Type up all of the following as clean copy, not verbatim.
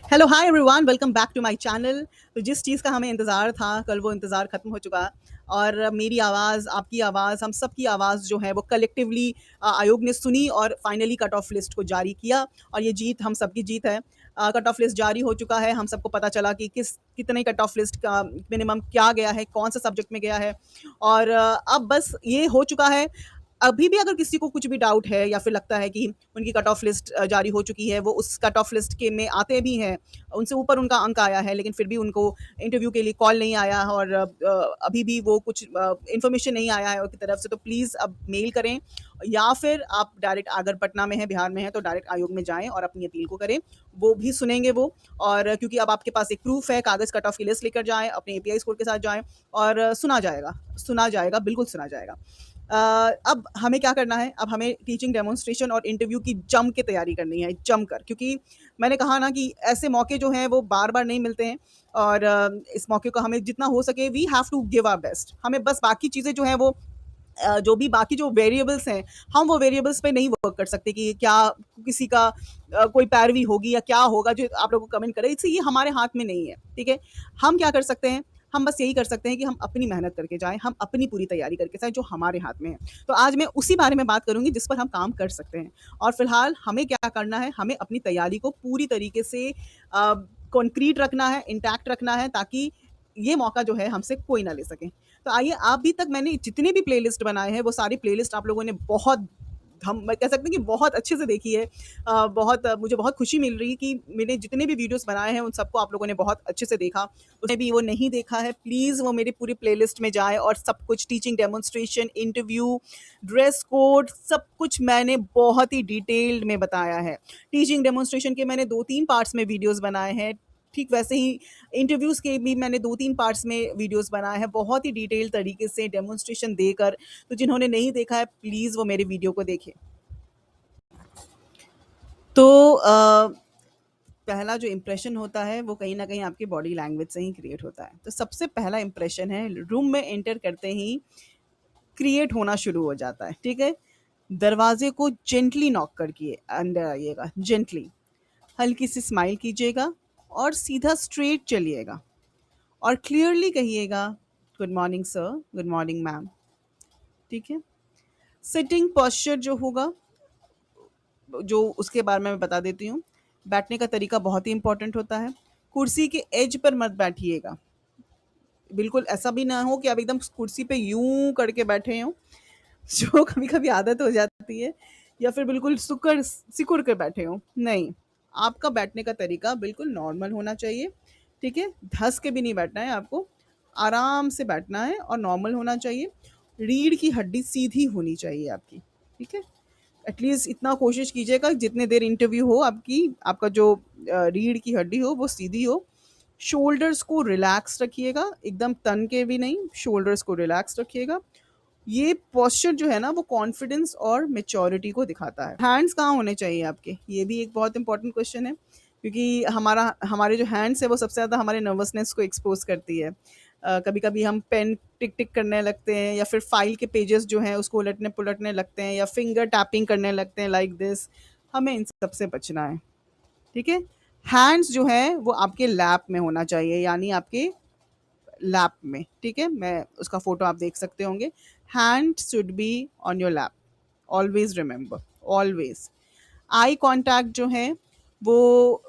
Hello hi everyone, welcome back to my channel. तो जिस चीज़ का हमें इंतज़ार था, कल वो इंतज़ार ख़त्म हो चुका और मेरी आवाज़, आपकी आवाज़, हम सब की आवाज़ जो है वो कलेक्टिवली आयोग ने सुनी और फाइनली कट ऑफ लिस्ट को जारी किया और ये जीत हम सब की जीत है। कट ऑफ लिस्ट जारी हो चुका है, हम सबको पता चला कि कितने कट ऑफ लिस्ट का मिनिमम क्या गया है, कौन-से सब्जेक्ट में गया है और अब बस ये हो चुका है। अभी भी अगर किसी को कुछ भी डाउट है या फिर लगता है कि उनकी कट ऑफ लिस्ट जारी हो चुकी है, वो उस कट ऑफ लिस्ट के में आते भी हैं, उनसे ऊपर उनका अंक आया है, लेकिन फिर भी उनको इंटरव्यू के लिए कॉल नहीं आया और अभी भी वो कुछ इन्फॉर्मेशन नहीं आया है उनकी तरफ से, तो प्लीज़ अब मेल करें या फिर आप डायरेक्ट अगर पटना में हैं, बिहार में हैं, तो डायरेक्ट आयोग में जाएँ और अपनी अपील को करें। वो भी सुनेंगे वो और क्योंकि अब आपके पास एक प्रूफ़ है, कागज़ कट ऑफ की लिस्ट लेकर जाएँ, अपने एपीआई स्कोर के साथ जाएँ और सुना जाएगा, बिल्कुल सुना जाएगा। अब हमें क्या करना है, अब हमें टीचिंग डेमोन्स्ट्रेशन और इंटरव्यू की जम के तैयारी करनी है, जमकर, क्योंकि मैंने कहा ना कि ऐसे मौके जो हैं वो बार-बार नहीं मिलते हैं और इस मौके को हमें जितना हो सके we have to give our best. हमें बस बाकी चीज़ें जो हैं वो जो भी बाकी जो वेरिएबल्स हैं, हम वो वेरिएबल्स पे नहीं वर्क कर सकते कि क्या किसी का कोई पैरवी होगी या क्या होगा जो आप लोगों को कमेंट करे, इससे ये हमारे हाथ में नहीं है, ठीक है? हम क्या कर सकते हैं, हम बस यही कर सकते हैं कि हम अपनी मेहनत करके जाएँ, हम अपनी पूरी तैयारी करके जाएँ, जो हमारे हाथ में है। तो आज मैं उसी बारे में बात करूँगी जिस पर हम काम कर सकते हैं और फिलहाल हमें क्या करना है, हमें अपनी तैयारी को पूरी तरीके से कॉन्क्रीट रखना है, इंटैक्ट रखना है ताकि ये मौका जो है हमसे कोई ना ले सके। तो आइए, अभी तक मैंने जितने भी प्लेलिस्ट बनाए हैं, वो सारी प्लेलिस्ट आप लोगों ने बहुत हम मैं कह सकते हैं कि बहुत अच्छे से देखी है। मुझे बहुत खुशी मिल रही है कि मैंने जितने भी वीडियोज़ बनाए हैं, उन सबको आप लोगों ने बहुत अच्छे से देखा। उसने भी वो नहीं देखा है, प्लीज़ वो मेरी पूरी प्लेलिस्ट में जाए और सब कुछ teaching demonstration, interview, dress code, सब कुछ मैंने बहुत ही डिटेल्ड में बताया है। टीचिंग डेमोन्स्ट्रेशन के मैंने 2-3 पार्ट्स में वीडियोज़ बनाए हैं, ठीक वैसे ही इंटरव्यूज़ के भी मैंने 2-3 पार्ट्स में वीडियोज़ बनाए हैं, बहुत ही डिटेल तरीके से डेमोन्स्ट्रेशन देकर। तो जिन्होंने नहीं देखा है, प्लीज़ वो मेरे वीडियो को देखें। तो पहला जो इम्प्रेशन होता है, वो कहीं न कहीं आपकी बॉडी लैंग्वेज से ही क्रिएट होता है। तो सबसे पहला इम्प्रेशन है, रूम में एंटर करते ही क्रिएट होना शुरू हो जाता है, ठीक है? दरवाज़े को जेंटली नॉक करके अंदर आइएगा, जेंटली। हल्की सी स्माइल कीजिएगा और सीधा स्ट्रेट चलिएगा और क्लियरली कहिएगा, good morning sir, good morning ma'am, ठीक है? सिटिंग पोस्चर जो होगा, जो उसके बारे में मैं बता देती हूँ। बैठने का तरीका बहुत ही इम्पोर्टेंट होता है। कुर्सी के एज पर मत बैठिएगा। बिल्कुल ऐसा भी ना हो कि आप एकदम कुर्सी पे यूँ करके बैठे हों, जो कभी-कभी आदत हो जाती है, या फिर बिल्कुल सिकुड़ के बैठे हों। नहीं, आपका बैठने का तरीका बिल्कुल नॉर्मल होना चाहिए, ठीक है? धँस के भी नहीं बैठना है आपको, आराम से बैठना है और नॉर्मल होना चाहिए। रीढ़ की हड्डी सीधी होनी चाहिए आपकी, ठीक है? एटलीस्ट इतना कोशिश कीजिएगा जितने देर इंटरव्यू हो, आपका जो रीढ़ की हड्डी हो वो सीधी हो। शोल्डर्स को रिलैक्स रखिएगा, एकदम तन के भी नहीं, शोल्डर्स को रिलैक्स रखिएगा। ये पोस्चर जो है ना, वो कॉन्फिडेंस और मैच्योरिटी को दिखाता है। हैंड्स कहाँ होने चाहिए आपके? ये भी एक बहुत इंपॉर्टेंट क्वेश्चन है, क्योंकि हमारे जो हैंड्स है वो सबसे ज़्यादा हमारे नर्वसनेस को एक्सपोज़ करती है। कभी-कभी हम पेन टिक-टिक करने लगते हैं या फिर फाइल के पेजेस जो हैं उसको उलटने-पुलटने लगते हैं या फिंगर टैपिंग करने लगते हैं लाइक दिस। हमें इन सब से बचना है, ठीक है? हैंड्स जो हैं वो आपके लैप में होना चाहिए, यानी आपके लैप में, ठीक है? मैं उसका फ़ोटो आप देख सकते होंगे। Hand should be on your lap, always remember, always. Eye contact जो है वो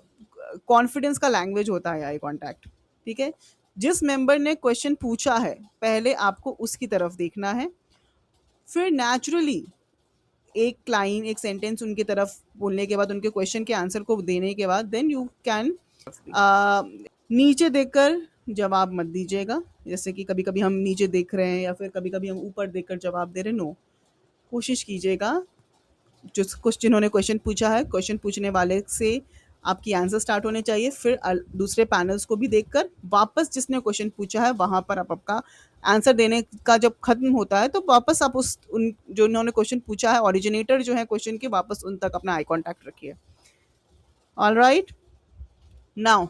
कॉन्फिडेंस का लैंग्वेज होता है, आई कॉन्टैक्ट, ठीक है? जिस मेंबर ने क्वेश्चन पूछा है, पहले आपको उसकी तरफ देखना है, फिर नेचुरली एक लाइन, एक सेंटेंस उनकी तरफ बोलने के बाद, उनके क्वेश्चन के आंसर को देने के बाद देन यू कैन नीचे देखकर जवाब मत दीजिएगा। जैसे कि कभी-कभी हम नीचे देख रहे हैं या फिर कभी-कभी हम ऊपर देखकर जवाब दे रहे हैं, नो। कोशिश कीजिएगा, जिन्होंने क्वेश्चन पूछा है, क्वेश्चन पूछने वाले से आपकी आंसर स्टार्ट होने चाहिए, फिर दूसरे पैनल्स को भी देखकर वापस जिसने क्वेश्चन पूछा है वहाँ पर आप आपका आंसर देने का जब खत्म होता है, तो वापस आप उन जो इन्होंने क्वेश्चन पूछा है, ओरिजिनेटर जो है क्वेश्चन के, वापस उन तक अपना आई कॉन्टैक्ट रखिए। ऑलराइट, नाउ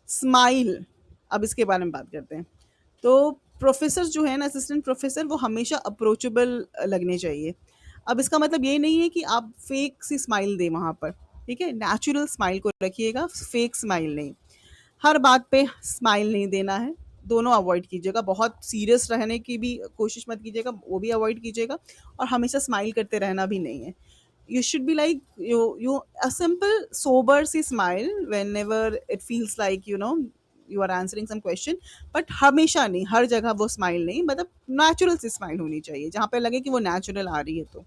स्माइल, अब इसके बारे में बात करते हैं। तो प्रोफ़ेसर जो है ना, असिस्टेंट प्रोफ़ेसर, वो हमेशा अप्रोचेबल लगने चाहिए। अब इसका मतलब ये नहीं है कि आप फ़ेक सी स्माइल दें वहाँ पर, ठीक है? नेचुरल स्माइल को रखिएगा, फेक स्माइल नहीं। हर बात पे स्माइल नहीं देना है, दोनों अवॉइड कीजिएगा। बहुत सीरियस रहने की भी कोशिश मत कीजिएगा, वो भी अवॉइड कीजिएगा, और हमेशा स्माइल करते रहना भी नहीं है। You should be like you a simple sober C smile whenever it feels like you are answering some question, but हमेशा नहीं, हर जगह वो स्माइल नहीं, मतलब नेचुरल सी स्माइल होनी चाहिए जहाँ पे लगे कि वो नेचुरल आ रही है। तो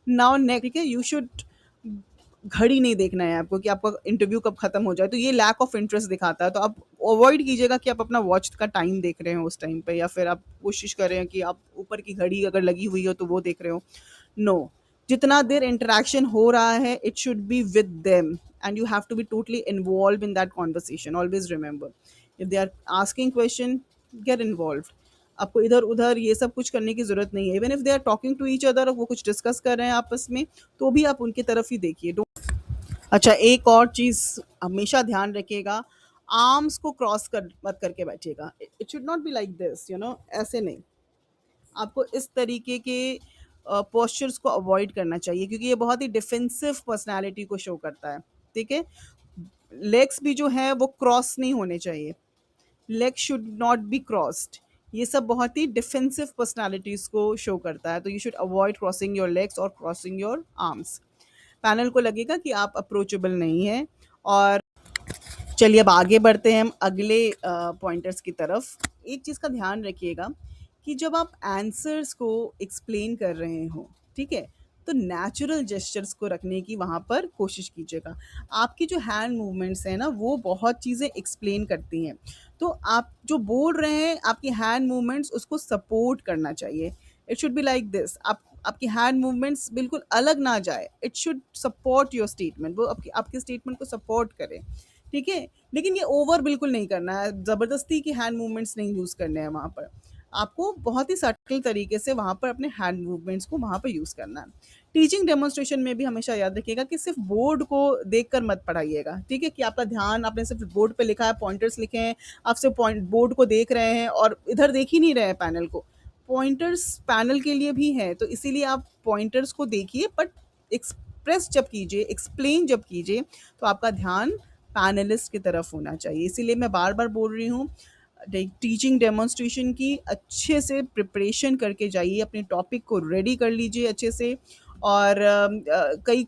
नाउ नेक्स्ट, ठीक है, यू शुड घड़ी नहीं देखना है आपको कि आपका इंटरव्यू कब खत्म हो जाए, तो ये लैक ऑफ इंटरेस्ट दिखाता है। तो आप अवॉइड कीजिएगा कि आप अपना वॉच का टाइम देख रहे हो उस टाइम पे, या फिर आप कोशिश कर रहे हैं कि आप ऊपर की घड़ी अगर लगी हुई हो तो वो देख रहे हो। नो, जितना देर इंटरेक्शन हो रहा है it should be with them, and you have to be totally involve in that conversation. Always remember, if they are asking question, get involve. आपको इधर उधर ये सब कुछ करने की जरूरत नहीं है। Even if they are talking to each other, वो कुछ डिस्कस कर रहे हैं आपस में, तो भी आप उनकी तरफ ही देखिए। अच्छा, एक और चीज़ हमेशा ध्यान रखिएगा, आर्म्स को क्रॉस कर मत करके बैठिएगा। It should not be like this, ऐसे नहीं। आपको इस तरीके के पोस्चर्स को अवॉइड करना चाहिए, क्योंकि ये बहुत ही डिफेंसिव पर्सनैलिटी को शो करता है। ठीक है? लेग्स भी जो है वो क्रॉस नहीं होने चाहिए, leg should not B crossed. ये सब बहुत ही डिफेंसिव पर्सनैलिटीज़ को शो करता है, तो you should avoid crossing your legs और क्रॉसिंग योर आर्म्स। पैनल को लगेगा कि आप अप्रोचेबल नहीं हैं। और चलिए अब आगे बढ़ते हैं हम अगले पॉइंटर्स की तरफ। एक चीज़ का ध्यान रखिएगा कि जब आप आंसर्स को एक्सप्लेन कर रहे हो, ठीक है, तो नेचुरल जेस्चर्स को रखने की वहाँ पर कोशिश कीजिएगा। आपकी जो हैंड मूवमेंट्स हैं ना, वो बहुत चीज़ें एक्सप्लेन करती हैं। तो आप जो बोल रहे हैं, आपकी हैंड मूवमेंट्स उसको सपोर्ट करना चाहिए। It should B like this. आपकी हैंड मूवमेंट्स बिल्कुल अलग ना जाए, it should support your statement, वो आपके स्टेटमेंट को सपोर्ट करे। ठीक है? लेकिन ये ओवर बिल्कुल नहीं करना है, ज़बरदस्ती की हैंड मूवमेंट्स नहीं यूज़ करने हैं वहाँ पर। आपको बहुत ही सटल तरीके से वहाँ पर अपने हैंड मूवमेंट्स को वहाँ पर यूज़ करना है। टीचिंग डेमोन्स्ट्रेशन में भी हमेशा याद रखिएगा कि सिर्फ बोर्ड को देखकर मत पढ़ाइएगा। ठीक है? कि आपका ध्यान, आपने सिर्फ बोर्ड पे लिखा है, पॉइंटर्स लिखे हैं, आप सिर्फ पॉइंट बोर्ड को देख रहे हैं और इधर देख ही नहीं रहे हैं पैनल को। पॉइंटर्स पैनल के लिए भी हैं, तो इसीलिए आप पॉइंटर्स को देखिए, बट एक्सप्रेस जब कीजिए, एक्सप्लेन जब कीजिए, तो आपका ध्यान पैनलिस्ट की तरफ होना चाहिए। इसीलिए मैं बार-बार बोल रही हूँ, टीचिंग डेमोन्स्ट्रेशन की अच्छे से प्रिपरेशन करके जाइए, अपने टॉपिक को रेडी कर लीजिए अच्छे से। और कई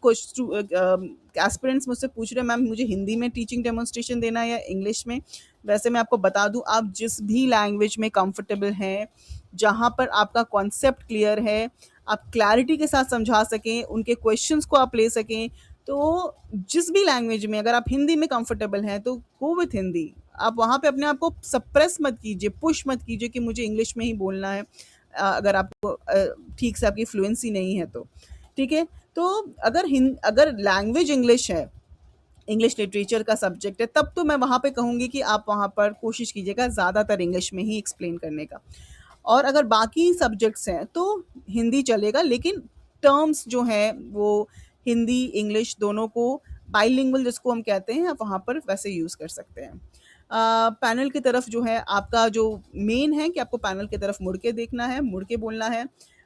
एस्पिरेंट्स मुझसे पूछ रहे हैं, मैम मुझे हिंदी में टीचिंग डेमोन्स्ट्रेशन देना है या इंग्लिश में? वैसे मैं आपको बता दूँ, आप जिस भी लैंग्वेज में कंफर्टेबल हैं, जहाँ पर आपका कॉन्सेप्ट क्लियर है, आप क्लैरिटी के साथ समझा सकें, उनके क्वेश्चंस को आप ले सकें, तो जिस भी लैंग्वेज में, अगर आप हिंदी में कंफर्टेबल हैं तो गो विथ हिंदी। आप वहाँ पे अपने आप को सप्रेस मत कीजिए, पुश मत कीजिए कि मुझे इंग्लिश में ही बोलना है, अगर आपको ठीक से आपकी फ्लुएंसी नहीं है तो। ठीक है? तो अगर लैंग्वेज इंग्लिश है, इंग्लिश लिटरेचर का सब्जेक्ट है, तब तो मैं वहाँ पे कहूँगी कि आप वहाँ पर कोशिश कीजिएगा ज़्यादातर इंग्लिश में ही एक्सप्लेन करने का। और अगर बाकी सब्जेक्ट्स हैं तो हिंदी चलेगा, लेकिन टर्म्स जो हैं वो हिंदी इंग्लिश दोनों को, बाइलिंगुअल जिसको हम कहते हैं, आप वहाँ पर वैसे यूज़ कर सकते हैं। पैनल की तरफ जो है, आपका जो मेन है कि आपको पैनल की तरफ मुड़ के देखना है, मुड़ के बोलना है।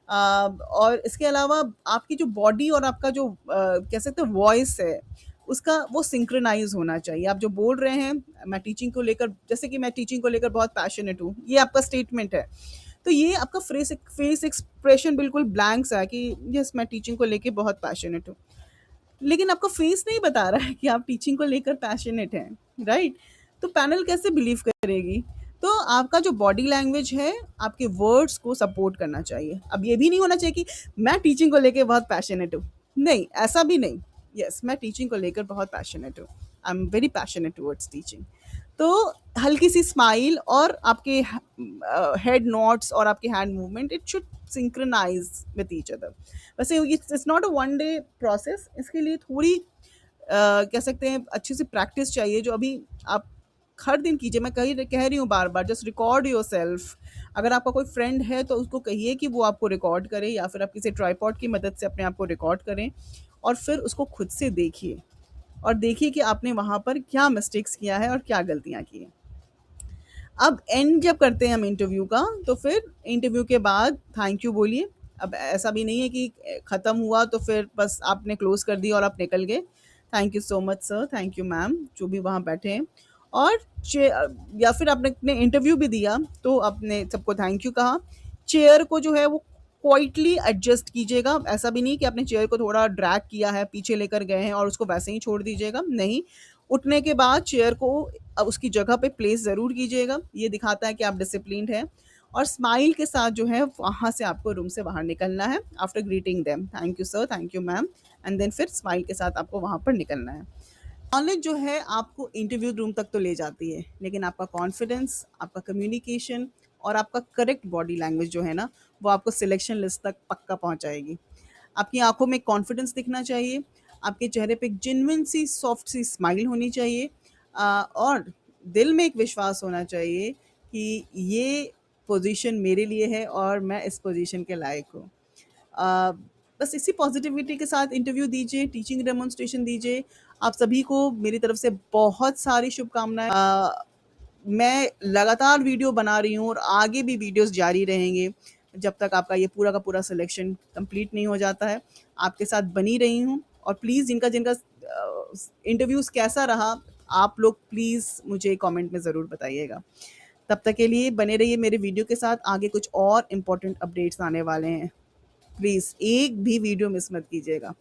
और इसके अलावा आपकी जो बॉडी और आपका जो कह सकते हैं वॉइस है, उसका वो सिंक्रोनाइज़ होना चाहिए। आप जो बोल रहे हैं, मैं टीचिंग को लेकर, जैसे कि मैं टीचिंग को लेकर बहुत पैशनेट हूँ, ये आपका स्टेटमेंट है। तो ये आपका फेस एक्सप्रेशन बिल्कुल ब्लैंक सा है कि यस, मैं टीचिंग को लेके बहुत पैशनेट हूँ। लेकिन आपका फेस नहीं बता रहा है कि आप टीचिंग को लेकर पैशनेट हैं, राइट? तो पैनल कैसे बिलीव करेगी? तो आपका जो बॉडी लैंग्वेज है, आपके वर्ड्स को सपोर्ट करना चाहिए। अब ये भी नहीं होना चाहिए कि मैं टीचिंग को लेके बहुत पैशनेट हूँ। नहीं, ऐसा भी नहीं। यस, मैं टीचिंग को लेकर बहुत पैशनेट हूँ। I am very passionate towards teaching. तो हल्की सी स्माइल और आपके हेड नोड्स और आपके hand movement, it should synchronise with each other. वैसे it's not a one day process, इसके लिए थोड़ी कह सकते हैं अच्छी सी प्रैक्टिस चाहिए, जो अभी आप हर दिन कीजिए। मैं कह रही हूँ बार बार, जस्ट रिकॉर्ड योर सेल्फ। अगर आपका कोई फ्रेंड है तो उसको कहिए कि वो आपको रिकॉर्ड करे, या फिर आप किसी ट्राईपॉड की मदद से अपने आप को रिकॉर्ड करें, और फिर उसको खुद से देखिए, और देखिए कि आपने वहाँ पर क्या मिस्टेक्स किया है और क्या गलतियाँ की हैं। अब एंड जब करते हैं हम इंटरव्यू का, तो फिर इंटरव्यू के बाद थैंक यू बोलिए। अब ऐसा भी नहीं है कि ख़त्म हुआ तो फिर बस आपने क्लोज़ कर दिया और आप निकल गए। Thank you so much sir, thank you ma'am, जो भी वहाँ बैठे हैं। और चे या फिर आपने इंटरव्यू भी दिया, तो आपने सबको थैंक यू कहा। चेयर को जो है वो क्वाइटली एडजस्ट कीजिएगा, ऐसा भी नहीं कि आपने चेयर को थोड़ा ड्रैग किया है, पीछे लेकर गए हैं और उसको वैसे ही छोड़ दीजिएगा, नहीं। उठने के बाद चेयर को उसकी जगह पे प्लेस ज़रूर कीजिएगा, ये दिखाता है कि आप डिसिप्लिन्ड हैं। और स्माइल के साथ जो है वहाँ से आपको रूम से बाहर निकलना है after greeting them, thank you sir, thank you ma'am, and then फिर स्माइल के साथ आपको वहाँ पर निकलना है। नॉलेज जो है आपको इंटरव्यू रूम तक तो ले जाती है, लेकिन आपका कॉन्फिडेंस, आपका कम्युनिकेशन और आपका करेक्ट बॉडी लैंग्वेज जो है ना, वो आपको सिलेक्शन लिस्ट तक पक्का पहुंचाएगी। आपकी आंखों में कॉन्फिडेंस दिखना चाहिए, आपके चेहरे पे एक जेन्युइन सी सॉफ्ट सी स्माइल होनी चाहिए, और दिल में एक विश्वास होना चाहिए कि ये पोजीशन मेरे लिए है और मैं इस पोजीशन के लायक हूँ। अ, बस इसी पॉजिटिविटी के साथ इंटरव्यू दीजिए, टीचिंग डेमोन्स्ट्रेशन दीजिए। आप सभी को मेरी तरफ से बहुत सारी शुभकामनाएँ। मैं लगातार वीडियो बना रही हूँ और आगे भी वीडियोज़ जारी रहेंगे, जब तक आपका ये पूरा का पूरा सिलेक्शन कंप्लीट नहीं हो जाता है। आपके साथ बनी रही हूँ, और प्लीज़ जिनका जिनका इंटरव्यूज़ कैसा रहा, आप लोग प्लीज़ मुझे कमेंट में ज़रूर बताइएगा। तब तक के लिए बने रहिए मेरे वीडियो के साथ, आगे कुछ और इम्पोर्टेंट अपडेट्स आने वाले हैं। प्लीज़ एक भी वीडियो मिस मत कीजिएगा।